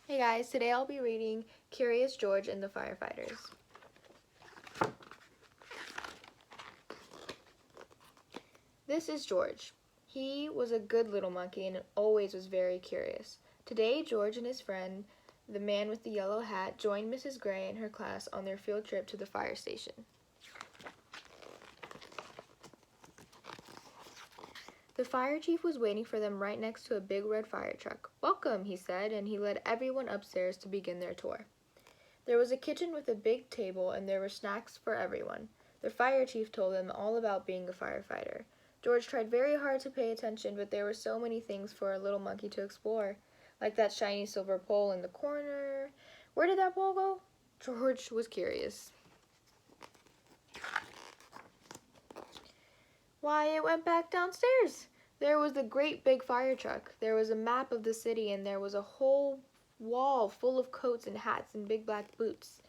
Hey guys, today I'll be reading Curious George and the Firefighters. This is George. He was a good little monkey and always was very curious. Today, George and his friend, the man with the yellow hat, joined Mrs. Gray and her class on their field trip to the fire station. The fire chief was waiting for them right next to a big red fire truck. "Welcome," he said, and he led everyone upstairs to begin their tour. There was a kitchen with a big table, and there were snacks for everyone. The fire chief told them all about being a firefighter. George tried very hard to pay attention, but there were so many things for a little monkey to explore, like that shiny silver pole in the corner. Where did that pole go? George was curious. Why, it went back downstairs. There was the great big fire truck. There was a map of the city, and there was a whole wall full of coats and hats and big black boots.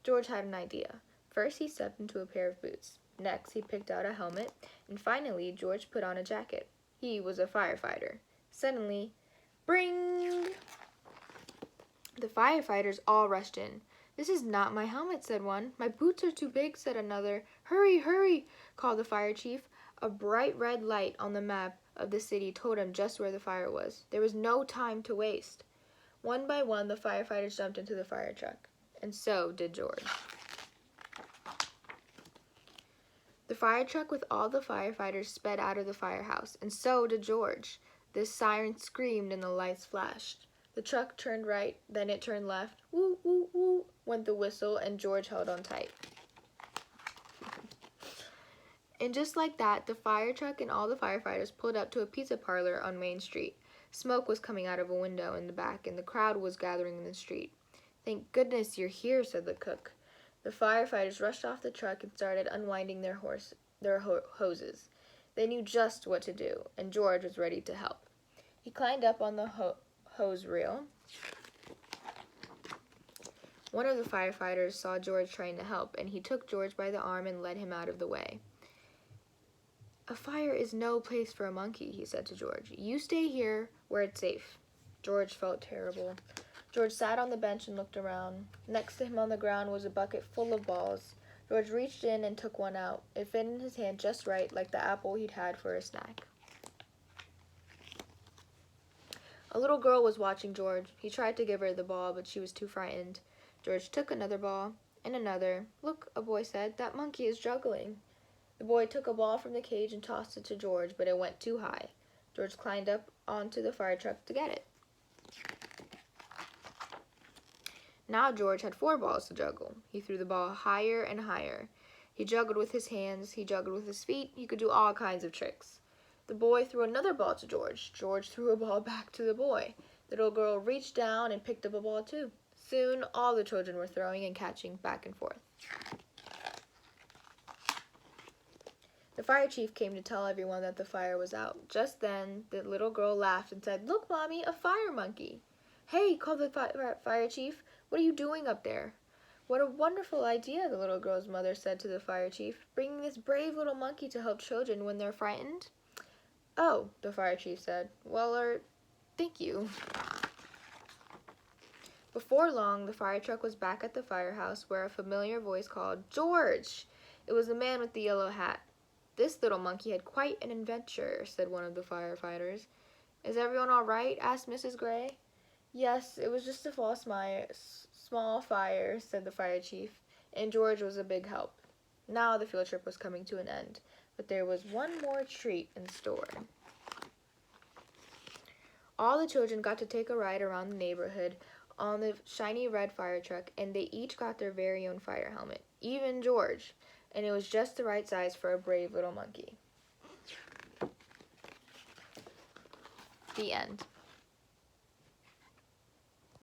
George had an idea. First, he stepped into a pair of boots. Next, he picked out a helmet, and finally, George put on a jacket. He was a firefighter. Suddenly, bring! The firefighters all rushed in. "This is not my helmet," said one. "My boots are too big," said another. "Hurry, hurry," called the fire chief. A bright red light on the map of the city told him just where the fire was. There was no time to waste. One by one, the firefighters jumped into the fire truck, and so did George. The fire truck with all the firefighters sped out of the firehouse, and so did George. The siren screamed and the lights flashed. The truck turned right, then it turned left. Woo, woo, woo, went the whistle, and George held on tight. And just like that, the fire truck and all the firefighters pulled up to a pizza parlor on Main Street. Smoke was coming out of a window in the back, and the crowd was gathering in the street. "Thank goodness you're here," said the cook. The firefighters rushed off the truck and started unwinding their hoses. They knew just what to do, and George was ready to help. He climbed up on the hose reel. One of the firefighters saw George trying to help, and he took George by the arm and led him out of the way. "A fire is no place for a monkey," he said to George. "You stay here where it's safe." George felt terrible. George sat on the bench and looked around. Next to him on the ground was a bucket full of balls. George reached in and took one out. It fit in his hand just right, like the apple he'd had for a snack. A little girl was watching George. He tried to give her the ball, but she was too frightened. George took another ball and another. "Look," a boy said, "that monkey is juggling." The boy took a ball from the cage and tossed it to George, but it went too high. George climbed up onto the fire truck to get it. Now George had 4 balls to juggle. He threw the ball higher and higher. He juggled with his hands, he juggled with his feet, he could do all kinds of tricks. The boy threw another ball to George. George threw a ball back to the boy. The little girl reached down and picked up a ball too. Soon all the children were throwing and catching back and forth. The fire chief came to tell everyone that the fire was out. Just then, the little girl laughed and said, "Look, Mommy, a fire monkey." "Hey," called the fire chief, "what are you doing up there?" "What a wonderful idea," the little girl's mother said to the fire chief, "bringing this brave little monkey to help children when they're frightened." "Oh," the fire chief said, "well, thank you." Before long, the fire truck was back at the firehouse where a familiar voice called, "George!" It was the man with the yellow hat. "This little monkey had quite an adventure," said one of the firefighters. "Is everyone all right?" asked Mrs. Gray. "Yes, it was just a small fire," said the fire chief, "and George was a big help." Now the field trip was coming to an end, but there was one more treat in store. All the children got to take a ride around the neighborhood on the shiny red fire truck, and they each got their very own fire helmet, even George, and it was just the right size for a brave little monkey. The end.